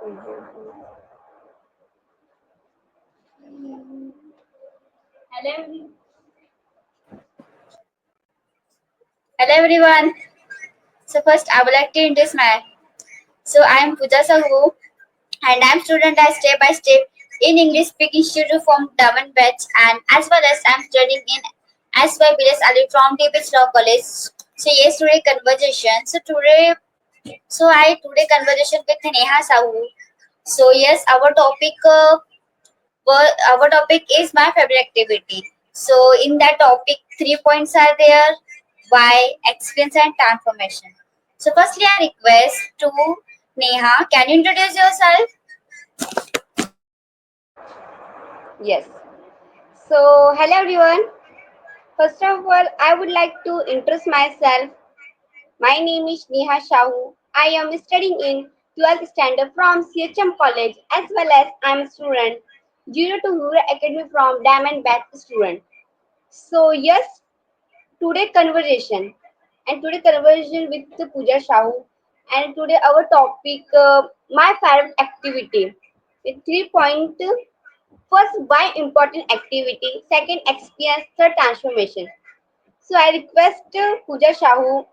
Hello everyone. So first I would like to introduce my. So I am Pooja Sahu and I am student at Step by Step in English Speaking Studio from Daman Batch, and as well as I am studying in SYBS Ali from TBS Law College. So yes, today conversation. So today conversation with Neha Sahu. So yes, our topic is my favorite activity. So in that topic, 3 points are there: why, experience, and transformation. So firstly, I request to Neha. Can you introduce yourself? Yes. So, hello everyone. First of all, I would like to introduce myself. My name is Neha Shahu. I am studying in 12th standard from CHM College, as well as I am a student 02 Rural Academy from Diamond Batch student. So yes, today conversation today conversation with Pooja Shahu, and today our topic my favorite activity with 3 point. First, why important activity. Second, experience. Third, transformation. So I request Pooja Shahu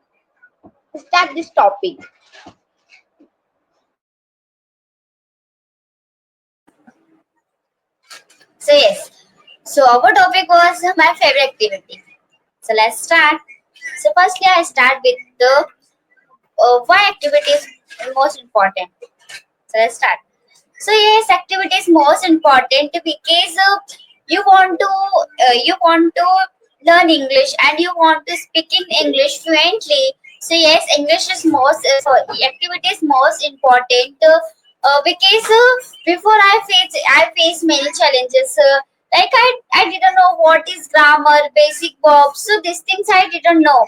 to start this topic. So yes. So our topic was my favorite activity. So let's start. So firstly, I start with the why activity is most important. So let's start. So yes, activity is most important because you want to learn English and you want to speak in English fluently. So yes, English is activity is most important because before I face many challenges. I didn't know what is grammar, basic verbs. So these things I didn't know.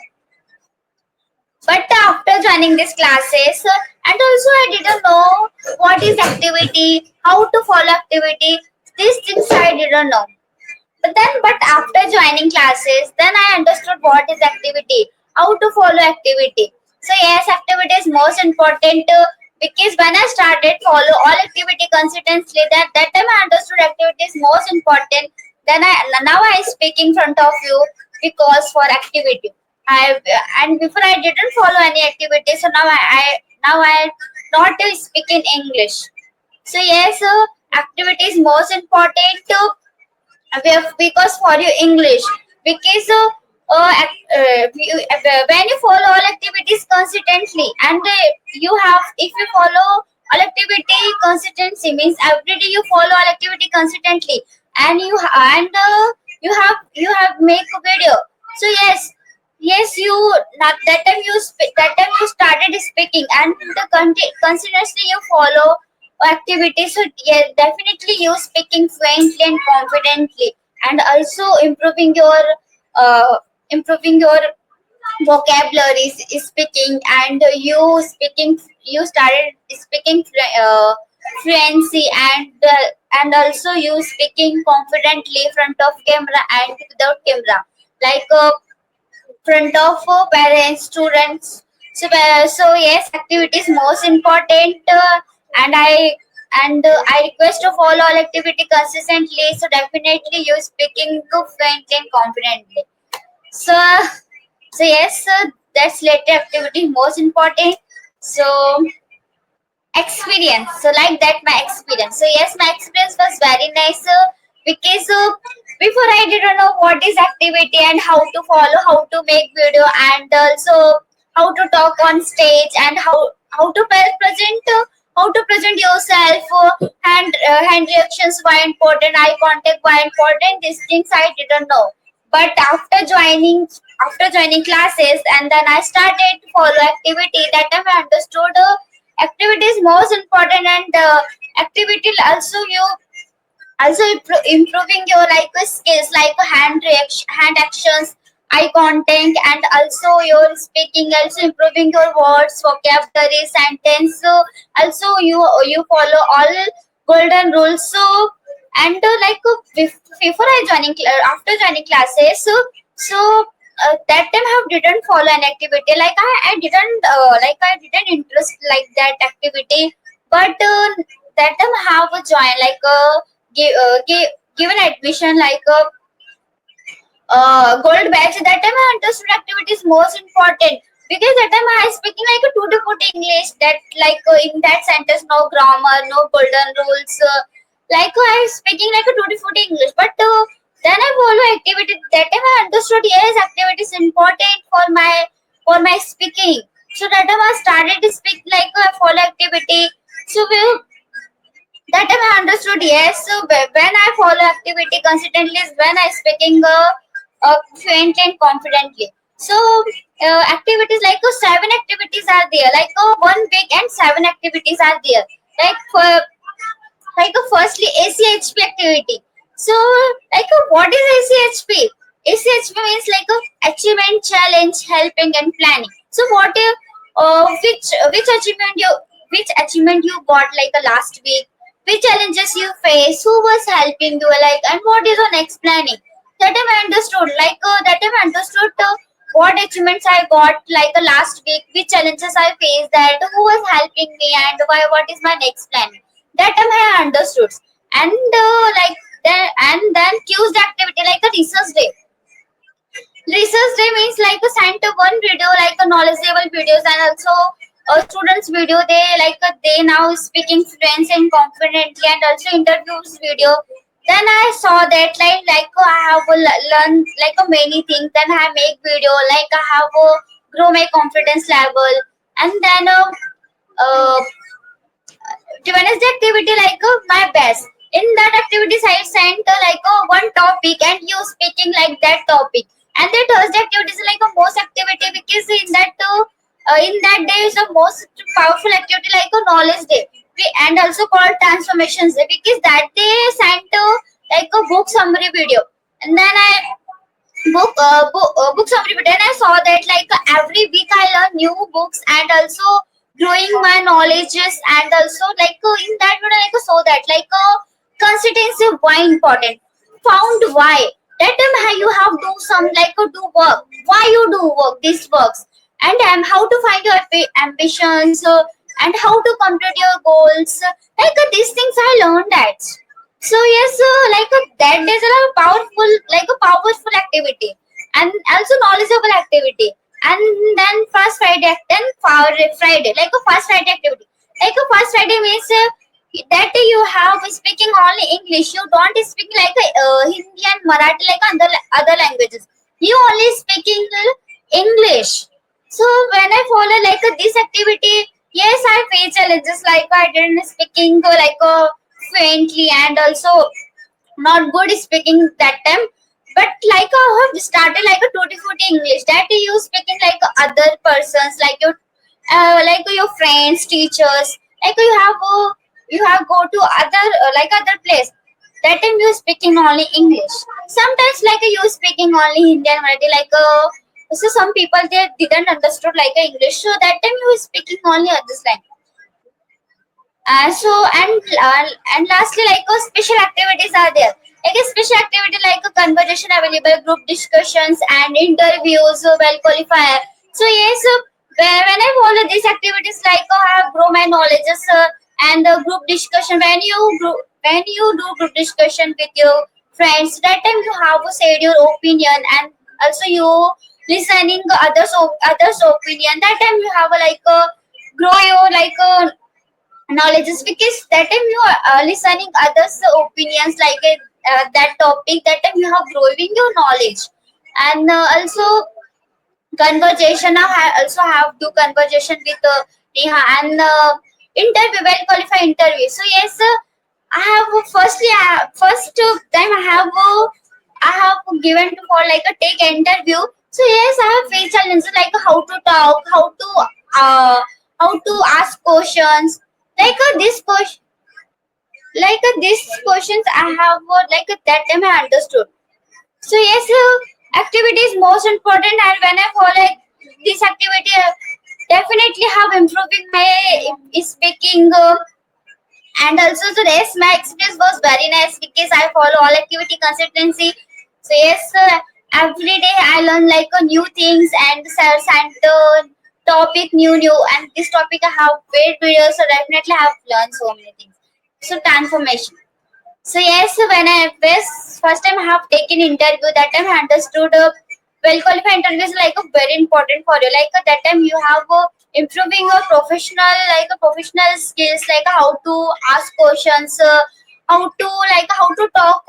But after joining these classes, and also I didn't know what is activity, how to follow activity. These things I didn't know. But after joining classes, then I understood what is activity, how to follow activity. So yes, activity is most important because when I started follow all activity consistently, that time I understood activity is most important. Now I speak in front of you because for activity. I and before I didn't follow any activity, so now I not speak in English. So yes, activity is most important because for your English, because when you follow all activities consistently, and you have if you follow all activity consistency means every day you follow all activity consistently, and you have make a video. So yes, you not that time you started speaking, and continuously you follow activity. So yeah, definitely you speaking fluently and confidently, and also uh, improving your vocabulary speaking, and you started speaking fluency, and also you speaking confidently front of camera and without camera, like front of parents, students. So yes, activity is most important, and I request to follow all activity consistently. So definitely you speaking fluently and confidently. So yes, that's later activity most important. So experience. So like that, my experience. So yes, my experience was very nice because before I didn't know what is activity and how to follow, how to make video, and also how to talk on stage, and how to present. How to present yourself, hand reactions were important, eye contact were important. These things I didn't know. But after joining classes, and then I started to follow activity. That time I understood activity is most important, and activity also improving your like skills like hand actions, eye contact, and also your speaking, also improving your words, vocabulary, sentence. So also you follow all golden rules. So and before I after joining classes, that time I didn't follow an activity, like I didn't interest like that activity. but that time I have a join like given admission like a gold badge. That time I understood activity is most important because that time I speaking like a tutti frutti English. That like in that sentence no grammar, no golden rules. Like I speaking like a tutti frutti English, but then I follow activity. That time I understood yes, activity is important for my speaking. So that time I started to speak like I follow activity. So that time I understood yes. So when I follow activity consistently is when I speaking fluently and confidently. So activities like seven activities are there. Like 1 week and seven activities are there. Like for firstly ACHP activity. So like what is ACHP? ACHP means like achievement, challenge, helping, and planning. So what which achievement you got like last week? Which challenges you face? Who was helping you? Like and what is the next planning? That time I understood. Like that time I understood what achievements I got like last week. Which challenges I faced. That who was helping me and why? What is my next plan? That time I understood. And like then Tuesday activity like a research day. Research day means like a center one video like a knowledgeable videos and also a students video they like they now speaking fluent and confidently and also interviews video. Then I saw that I have learned like many things. Then I make video like I have grow my confidence level. And then uh, Wednesday activity like my best. In that activities I sent like one topic and you speaking like that topic. And the Thursday activity is like a most activity because in that day is the most powerful activity like a knowledge day. And also called transformations day because that day sent like a book summary video. And then I book summary video and I saw that like every week I learn new books and also growing my knowledges. And also like in that video like so that like consistency why important found why that time how you have do some like do work why you do work these works. And how to find your ambitions and how to complete your goals. Like these things I learned that. So yes, that is a powerful activity and also knowledgeable activity. And then first Friday, then Friday, like a first Friday activity. Like a first Friday means that you have speaking only English. You don't speak like Hindi and Marathi like other languages. You only speaking English. So when I follow like this activity, yes, I face challenges like I didn't speaking fluently and also not good speaking that time. But like I have started like a tutti frutti English that you speaking like other persons like your friends, teachers. Like you have go to other like other place. That time you speaking only English. Sometimes like you speaking only Hindi and Marathi so some people they didn't understood like English. So that time you speaking only this language. And lastly, like special activities are there. Like a special activity like a conversation available, group discussions and interviews, well qualifier. So yes, when I follow these activities, like I have grow my knowledges and group discussion. When you do group discussion with your friends, that time you have said your opinion and also you listening others opinion. That time you have grow your knowledge is because that time you are listening others opinions that topic. That time you have growing your knowledge. And also conversation I also have to conversation with Neha and interview well qualified interview. So yes, I have first time I have given to for like a take interview. So yes, I have faced challenges like how to talk, uh, how to ask questions. Like this question, these questions I have that time I understood. So yes, activity is most important, and when I follow this activity, definitely have improving my speaking. And also so yes, my experience was very nice because I follow all activity consistency. So yes, every day I learn like new things and sir center. topic new, and this topic I have great videos, so definitely I have learned so many things. So transformation. So yes, when I was first time I have taken interview, that time I understood well qualified interview is like a very important for you. Like that time you have improving your professional professional skills, like how to ask questions, how to talk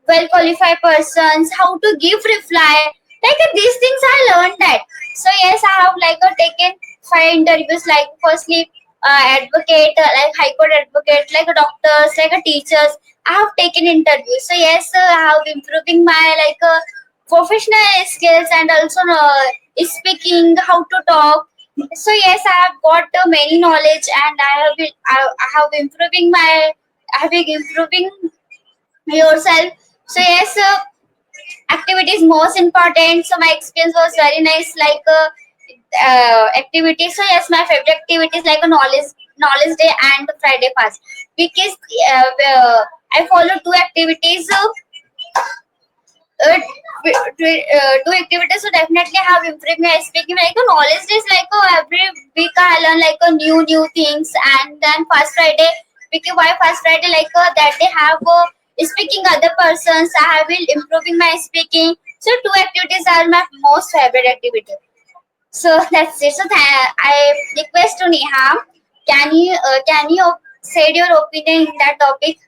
well qualified persons, how to give reply. Like these things I learned that. So yes, I have taken 5 interviews. Like firstly, advocate, like high court advocate, like doctors, teachers. I have taken interviews. So yes, I have improving my professional skills, and also speaking, how to talk. So yes, I have got many knowledge, and I have improving my I have been improving yourself. So yes, activity is most important. So my experience was very nice, activity. So yes, my favorite activity is like a knowledge day and Friday fast, because I follow two activities. Do activities, so definitely have improved my speaking. Like a knowledge is every week I learn new things. And then first Friday, because why first Friday, that they have speaking other persons, I have been improving my speaking. So two activities are my most favorite activity. So that's it. So I request to Neha, can you say your opinion in that topic?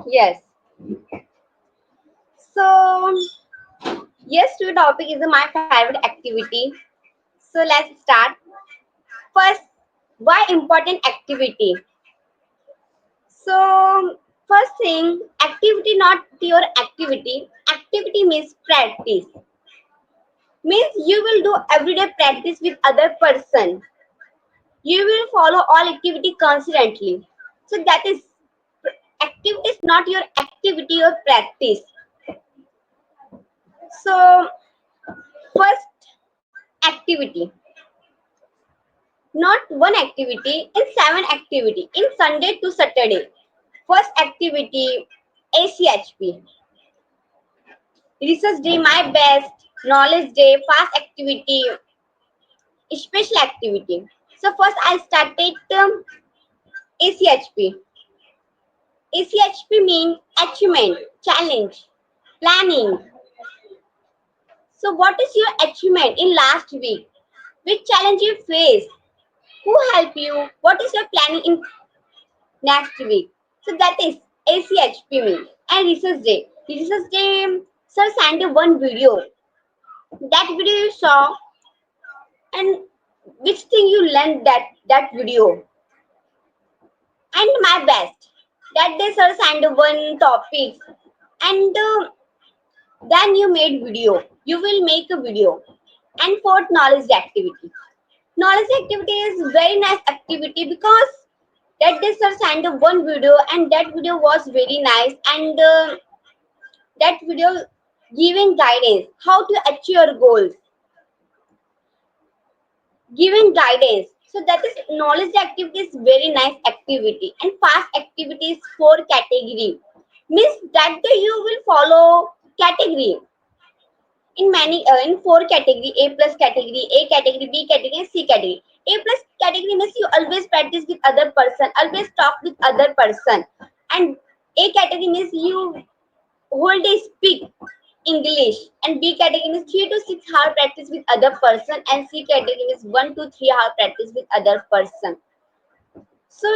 Yes. So yes, to topic is my favorite activity. So let's start. First, why important activity? So first thing, activity not your activity. Activity means practice. Means you will do everyday practice with other person. You will follow all activity constantly. So that is activity is not your activity or practice. So first activity, not one activity, in seven activity in Sunday to Saturday. First activity, ACHP, research day, my best, knowledge day, fast activity, special activity. So first I started ACHP. ACHP means achievement, challenge, planning. So what is your achievement in last week? Which challenge you face? Who help you? What is your planning in next week? So that is ACHP means. And research day. Research day, sir sent you one video. That video you saw, and which thing you learned that video. And my best. That day sir sent one topic, and then you made video. You will make a video. And fourth, knowledge activity. Knowledge activity is very nice activity because that day sir sent one video, and that video was very nice. And that video giving guidance how to achieve your goals, giving guidance. So that is knowledge activity is very nice activity. And fast activities for category means that day you will follow category in many in four category: A plus category, A category, B category, and C category. A plus category means you always practice with other person, always talk with other person. And A category means you whole day speak English. And B category means 3 to 6 hour practice with other person, and C category means 1 to 3 hour practice with other person. So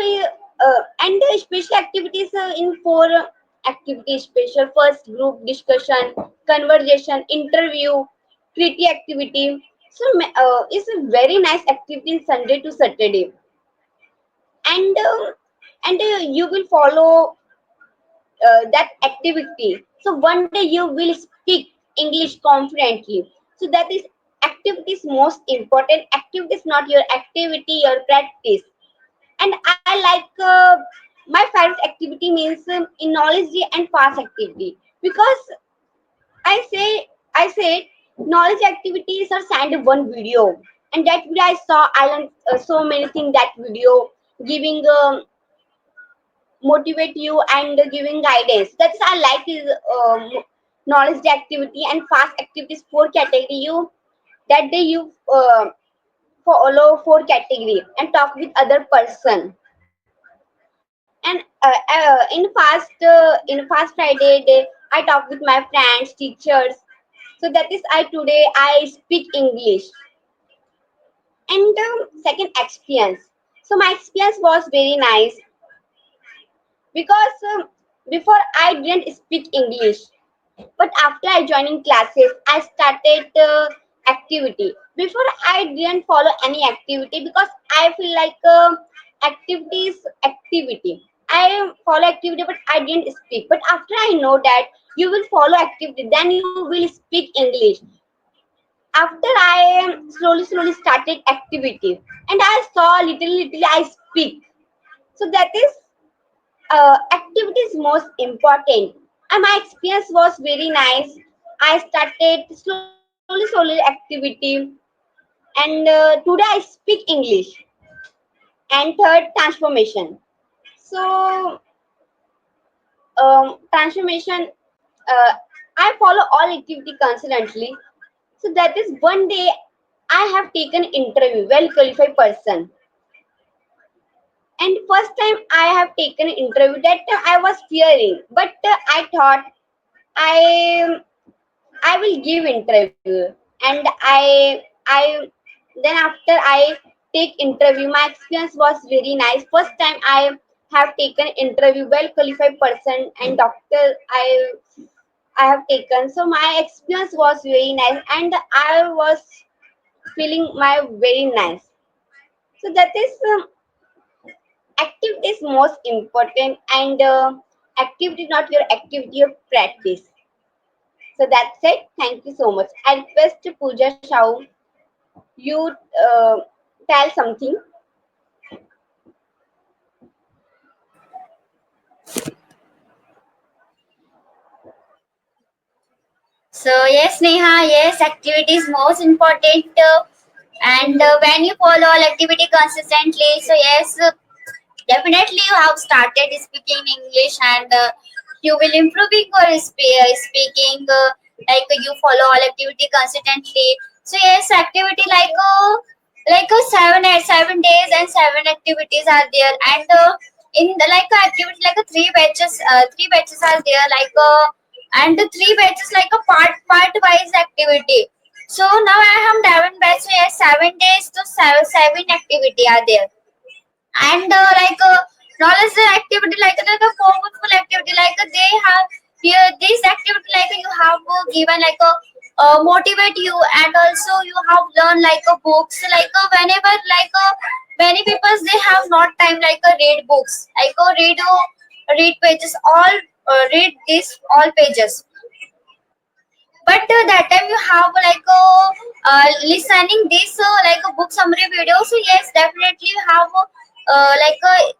and the special activities in four activities: special, first group discussion, conversation, interview, creative activity. So it's a very nice activity Sunday to Saturday. And you will follow that activity. So one day you will speak English confidently. So that is activity is most important. Activity is not your activity, your practice. And I like my favorite activity means in knowledge day and fast activity, because I said knowledge activities are sent one video, and that video I saw, I learned so many things that video, giving motivate you and giving guidance. That's I like is knowledge activity and fast activities four category. You that day you follow four category and talk with other person. And in fast Friday day, I talk with my friends, teachers. So that is I today I speak English. And second experience. So my experience was very nice because before I didn't speak English, but after I joining classes, I started activity. Before I didn't follow any activity because I feel like activity is activity. I follow activity, but I didn't speak. But after I know that you will follow activity, then you will speak English. After I slowly started activity, and I saw little I speak. So that is activity is most important. And my experience was very nice. I started slowly activity, and today I speak English. And third, transformation. So transformation, uh, I follow all activity consistently. So that is one day I have taken interview, well qualified person. And first time I have taken interview, that time I was fearing, but I thought I I will give interview, and I then after I take interview, my experience was very nice. First time I have taken interview, well qualified person and doctor I have taken. So my experience was very nice, and I was feeling my very nice. So that is activity is most important, and activity not your activity, your practice. So that's it. Thank you so much. I request Pooja Shao, you tell something. So yes, Neha, yes, activity is most important, and when you follow all activity consistently, so yes, definitely you have started speaking English, and you will improving your speaking. Like you follow all activity consistently. So yes, activity like 7 days and 7 activities are there, and in the like activity like three batches are there and the three batches like a part wise activity. So now I have 11 batches. So yes, 7 days to seven activity are there, and knowledge activity like a powerful activity they have here this activity you have given motivate you, and also you have learned books whenever many people they have not time read books read pages all read these all pages, but that time you have listening this a book summary video. So yes, definitely you have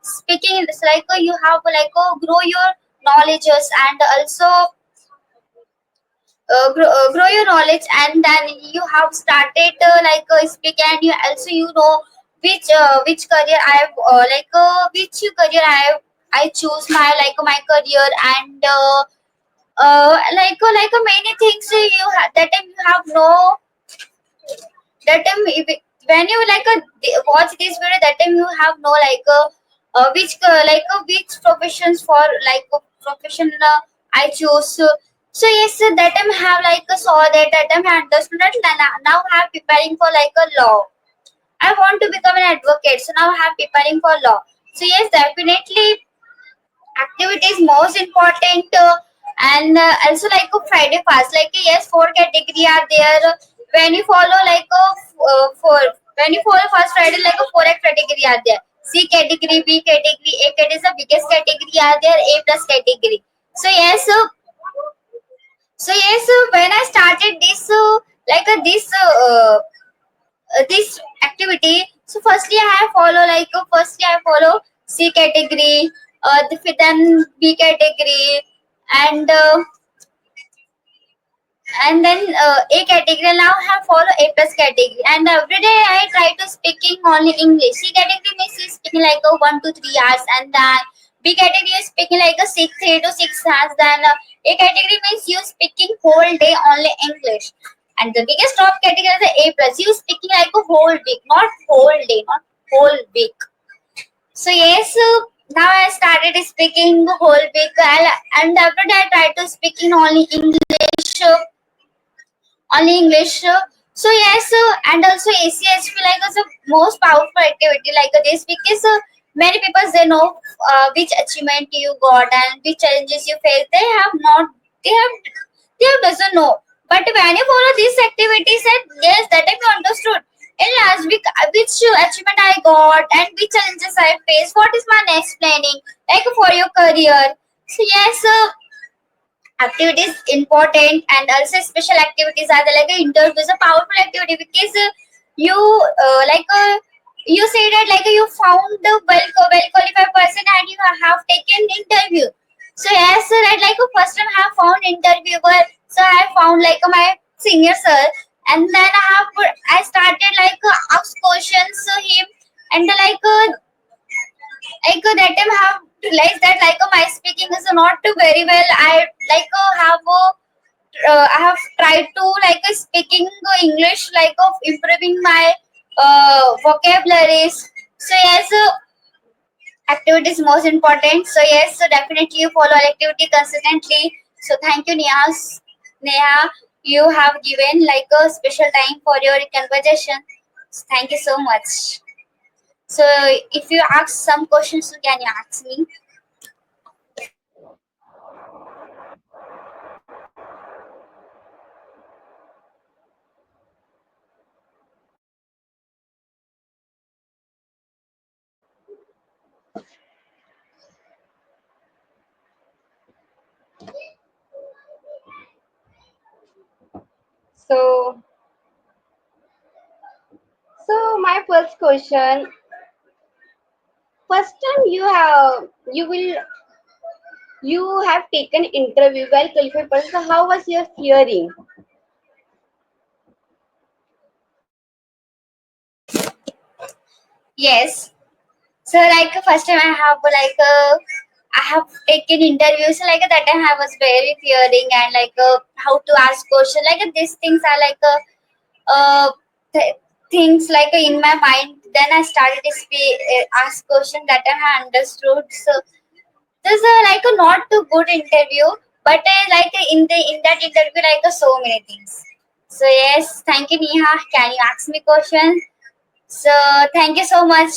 speaking. It's you have grow your knowledges, and also grow your knowledge, and then you have started speak, and you also you know which career I have which career I choose my career, and many things that time you have no that time when you watch this video, that time you have no which professions for profession I choose. So yes, that time have saw that time I understood that now I am preparing for a law. I want to become an advocate, so now I am preparing for law. So yes, definitely activity is most important, and also Friday fast yes, four category are there. When you follow four, when you follow first Friday four category are there. C category, B category, A category is the biggest category are there, A plus category. So yes, when I started this this activity, so firstly I follow C category, then B category, and A category. Now I have follow A plus category, and every day I try to speaking only English. C category means is speaking 1 to 3 hours, and then B category is speaking like a 3 to 6 hours. Then A category means you speaking whole day only English. And the biggest top category is the A plus. You speaking like a whole week, not whole day, not whole week. So yes, now I started speaking whole week, and after that I tried to speaking only English, only English. So yes, and also ACSP like is the most powerful activity like this because many people they know which achievement you got and which challenges you face. They have not, they have, they have doesn't know. But when you follow these activities, and yes, that I understood. In last week, which achievement I got and which challenges I faced. What is my next planning like for your career? So yes, activities important, and also special activities are the like interviews a powerful activity because you you say that like you found the well qualified person and you have taken interview. So yes, sir, that like first time I have found interviewer, so I found like my senior sir, and then I started like ask questions to him, and like that time I have realized that like my speaking is not very well. I like I have tried to like speaking English, like of improving my vocabularies. So yes, activity is most important. So yes, so definitely you follow activity consistently. So thank you, Neha. Neha, you have given like a special time for your conversation. So thank you so much. So if you ask some questions, can you ask me? So, so my first question. First time you have taken interview well qualified person. So how was your fearing? Yes. So like first time I have taken interviews like that time I was very fearing and how to ask question like these things are uh things like in my mind. Then I started to ask question that time I understood. So this is like a not too good interview, but in that interview so many things. So yes, thank you Neha. Can you ask me question? So thank you so much.